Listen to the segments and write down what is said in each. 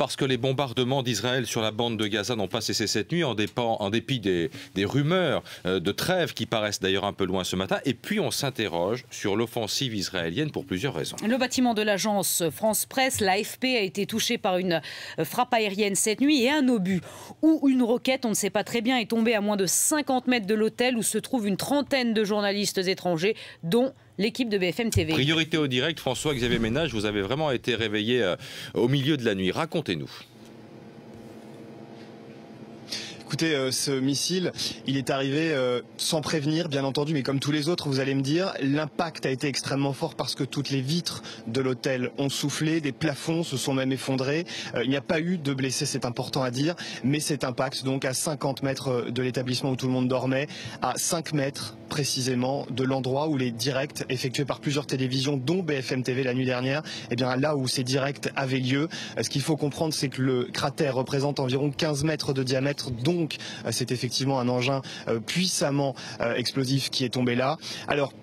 parce que les bombardements d'Israël sur la bande de Gaza n'ont pas cessé cette nuit, en dépit des rumeurs de trêve qui paraissent d'ailleurs un peu loin ce matin. Et puis on s'interroge sur l'offensive israélienne pour plusieurs raisons. Le bâtiment de l'agence France Presse, l'AFP, a été touché par une frappe aérienne cette nuit et un obus ou une roquette, on ne sait pas très bien, est tombé à moins de 50 mètres de l'hôtel où se trouve une trentaine de journalistes étrangers, dont l'équipe de BFM TV. Priorité au direct, François-Xavier Ménage, vous avez vraiment été réveillé au milieu de la nuit. Racontez-nous. Écoutez, ce missile, il est arrivé sans prévenir, bien entendu, mais comme tous les autres, vous allez me dire, l'impact a été extrêmement fort parce que toutes les vitres de l'hôtel ont soufflé, des plafonds se sont même effondrés. Il n'y a pas eu de blessés, c'est important à dire, mais cet impact, donc à 50 mètres de l'établissement où tout le monde dormait, à 5 mètres précisément de l'endroit où les directs effectués par plusieurs télévisions, dont BFM TV la nuit dernière, eh bien là où ces directs avaient lieu, ce qu'il faut comprendre, c'est que le cratère représente environ 15 mètres de diamètre, donc c'est effectivement un engin puissamment explosif qui est tombé là. Alors,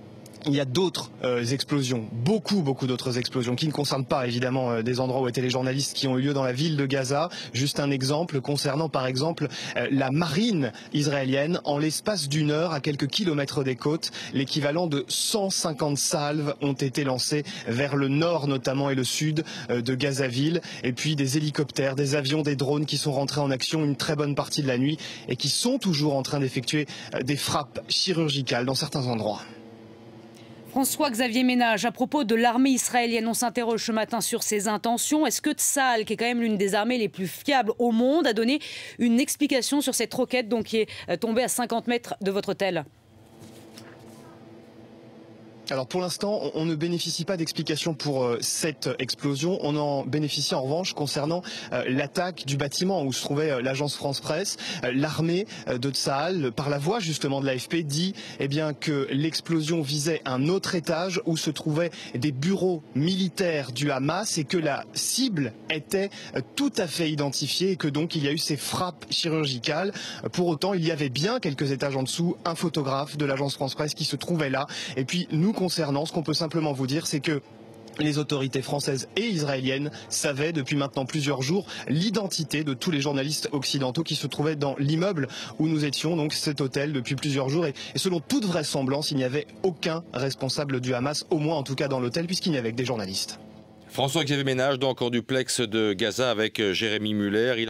il y a d'autres explosions, beaucoup d'autres explosions qui ne concernent pas évidemment des endroits où étaient les journalistes, qui ont eu lieu dans la ville de Gaza. Juste un exemple concernant par exemple la marine israélienne. En l'espace d'une heure, à quelques kilomètres des côtes, l'équivalent de 150 salves ont été lancées vers le nord notamment et le sud de Gazaville. Et puis des hélicoptères, des avions, des drones qui sont rentrés en action une très bonne partie de la nuit et qui sont toujours en train d'effectuer des frappes chirurgicales dans certains endroits. François-Xavier Ménage, à propos de l'armée israélienne, on s'interroge ce matin sur ses intentions. Est-ce que Tsahal, qui est quand même l'une des armées les plus fiables au monde, a donné une explication sur cette roquette donc, qui est tombée à 50 mètres de votre hôtel ? Alors pour l'instant, on ne bénéficie pas d'explication pour cette explosion. On en bénéficie en revanche concernant l'attaque du bâtiment où se trouvait l'agence France Presse. L'armée de Tsahal, par la voix justement de l'AFP, dit eh bien, que l'explosion visait un autre étage où se trouvaient des bureaux militaires du Hamas et que la cible était tout à fait identifiée et que donc il y a eu ces frappes chirurgicales. Pour autant, il y avait bien quelques étages en dessous un photographe de l'agence France Presse qui se trouvait là. Et puis nous concernant, ce qu'on peut simplement vous dire, c'est que les autorités françaises et israéliennes savaient depuis maintenant plusieurs jours l'identité de tous les journalistes occidentaux qui se trouvaient dans l'immeuble où nous étions, donc cet hôtel, depuis plusieurs jours. Et selon toute vraisemblance, il n'y avait aucun responsable du Hamas, au moins en tout cas dans l'hôtel, puisqu'il n'y avait que des journalistes. François-Xavier Ménage, donc en duplex de Gaza avec Jérémy Muller.